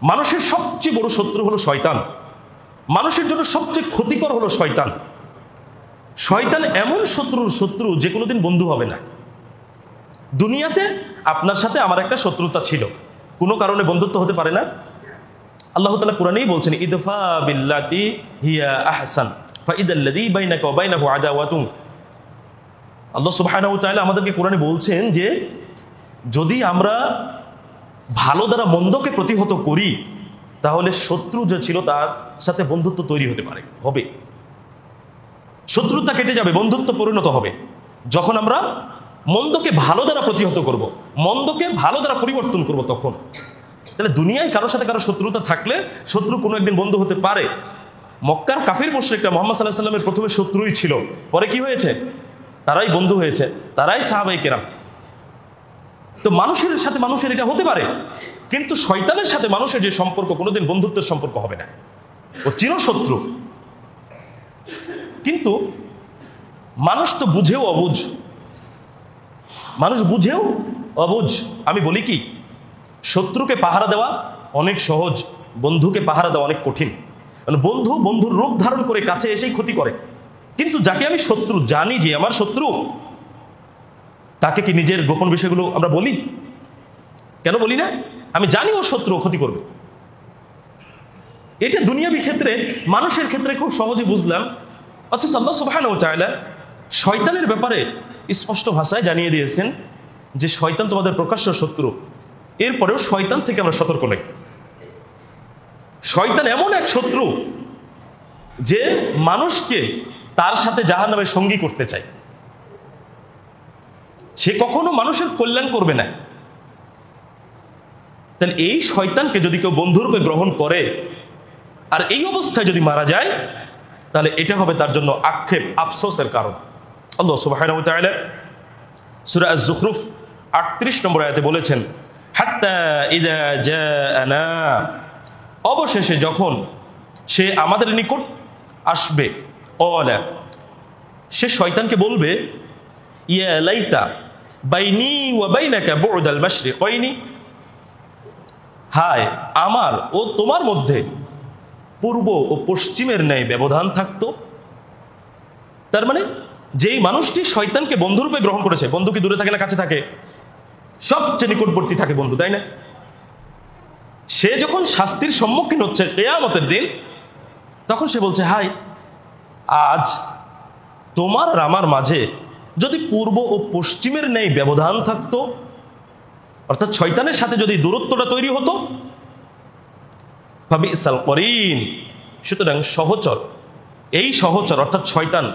মানুষের সবচেয়ে বড় শত্রু হলো শয়তান। মানুষের জন্য সবচেয়ে ক্ষতিকর হলো শয়তান। শয়তান এমন শত্রু যে কোনোদিন বন্ধু হবে না। দুনিয়াতে আপনার সাথে আমার একটা শত্রুতা ছিল, কোনো কারণে বন্ধুত্ব হতে পারে না। আল্লাহ তাআলা কোরআনেই বলছেন, ইদফা বিল্লাতি হিয়া আহসান ফাইদাল্লাযী বাইনাকা ওয়া বাইনাহু আদাওয়াতুন। আল্লাহ সুবহানাহু ওয়া তাআলা আমাদেরকে কোরআনে বলছেন যে যদি আমরা ভালো দ্বারা মন্দকে প্রতিহত করি তাহলে শত্রু যে ছিল তার সাথে বন্ধুত্ব তৈরি হতে পারে, হবে। শত্রুতা কেটে যাবে, বন্ধুত্ব পরিণত হবে যখন আমরা মন্দকে ভালো দ্বারা প্রতিহত করব, মন্দকে ভালো দ্বারা পরিবর্তন করব। তখন তাহলে দুনিয়ায় কারোর সাথে কারো শত্রুতা থাকলে শত্রু কোনো একদিন বন্ধু হতে পারে। মক্কার কাফির মুশরিকরা মুহাম্মদ সাল্লাল্লাহু আলাইহি ওয়াসাল্লামের প্রথমে শত্রুই ছিল, পরে কি হয়েছে? তারাই বন্ধু হয়েছে, তারাই সাহাবায়ে কেরাম। তো মানুষের সাথে মানুষের এটা হতে পারে, কিন্তু শয়তানের সাথে মানুষের যে সম্পর্ক কোনোদিন বন্ধুত্বের সম্পর্ক হবে না, ও চিরশত্রু। কিন্তু মানুষ তো বুঝেও অবুঝ, মানুষ বুঝেও অবুঝ। আমি বলি কি, শত্রুকে পাহারা দেওয়া অনেক সহজ, বন্ধুকে পাহারা দেওয়া অনেক কঠিন। বন্ধুর রূপ ধারণ করে কাছে এসেই ক্ষতি করে, কিন্তু যাকে আমি শত্রু জানি যে আমার শত্রু, তাকে কি নিজের গোপন বিষয়গুলো আমরা বলি? কেন বলি না? আমি জানি ও শত্রু, ক্ষতি করবে। এটা দুনিয়াবী ক্ষেত্রে, মানুষের ক্ষেত্রে খুব সহজে বুঝলাম। অথচ আল্লাহ সুবহানাহু ওয়া তাআলা শয়তানের ব্যাপারে স্পষ্ট ভাষায় জানিয়ে দিয়েছেন যে শয়তান তোমাদের প্রকাশ্য শত্রু। এরপরেও শয়তান থেকে আমরা সতর্ক নই। শয়তান এমন এক শত্রু যে মানুষকে তার সাথে জাহান্নামের সঙ্গী করতে চায়। সে কখনো মানুষের কল্যাণ করবে না। তাহলে এই শয়তানকে যদি কেউ বন্ধুরূপে গ্রহণ করে আর এই অবস্থায় যদি মারা যায়, তাহলে এটা হবে তার জন্য আক্ষেপ, আফসোসের কারণ। আল্লাহ সুবহানাহু ওয়া তাআলা সূরা আয-যুখরুফ ৩৮ নম্বর আয়াতে বলেছেন, হাত্তা ইযা জাআনা, অবশেষে যখন সে আমাদের নিকট আসবে, ক্বালা, সে শয়তানকে বলবে, ইয়া লাইতা বাইনি ওয়া বাইনাকা বু'দাল মাশরিকাইনি, হায় আমার ও তোমার মধ্যে পূর্ব ও পশ্চিমের ন্যায় ব্যবধান থাকতো। তার মানে যেই মানুষটি শয়তানকে বন্ধুরূপে গ্রহণ করেছে, বন্ধু কি দূরে থাকে না কাছে থাকে? সবচেয়ে নিকটবর্তী থাকে বন্ধু, তাই না? সে যখন শাস্তির সম্মুখীন হচ্ছে কিয়ামতের দিন, তখন সে বলছে, হায় আজ তোমার আর আমার মাঝে যদি পূর্ব ও পশ্চিমের ন্যায় ব্যবধান থাকতো, অর্থাৎ শয়তানের সাথে যদি দূরত্বটা তৈরি হতো, ফাবিসাল করিন, সুতরাং সহচর, এই সহচর অর্থাৎ শয়তান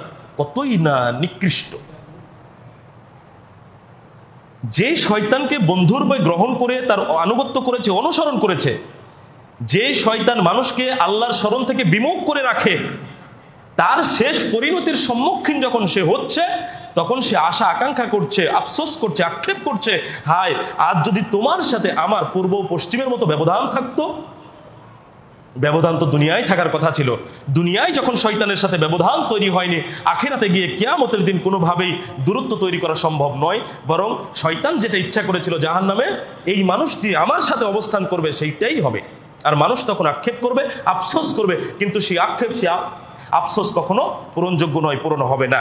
কতই না নিকৃষ্ট। যে শয়তানকে বন্ধুরূপে গ্রহণ করে তার আনুগত্য করেছে, অনুসরণ করেছে, যে শয়তান মানুষকে আল্লাহর স্মরণ থেকে বিমুখ করে রাখে, তার শেষ পরিণতির সম্মুখীন যখন সে হচ্ছে, তখন সে আশা আকাঙ্ক্ষা করছে, আফসোস করছে, আক্ষেপ করছে, হায় আজ যদি তোমার সাথে আমার পূর্ব পশ্চিমের মতো ব্যবধান থাকতো। ব্যবধান তো দুনিয়ায় থাকার কথা ছিল। দুনিয়ায় যখন শয়তানের সাথে ব্যবধান তৈরি হয়নি, আখিরাতে গিয়ে কিয়ামতের দিন কোনোভাবেই দূরত্ব তৈরি করা সম্ভব নয়। বরং শয়তান যেটা ইচ্ছা করেছিল জাহান্নামে এই মানুষটি আমার সাথে অবস্থান করবে, সেইটাই হবে। আর মানুষ তখন আক্ষেপ করবে, আফসোস করবে, কিন্তু সেই আক্ষেপ, সে আফসোস কখনো পূরণযোগ্য নয়, পূরণ হবে না।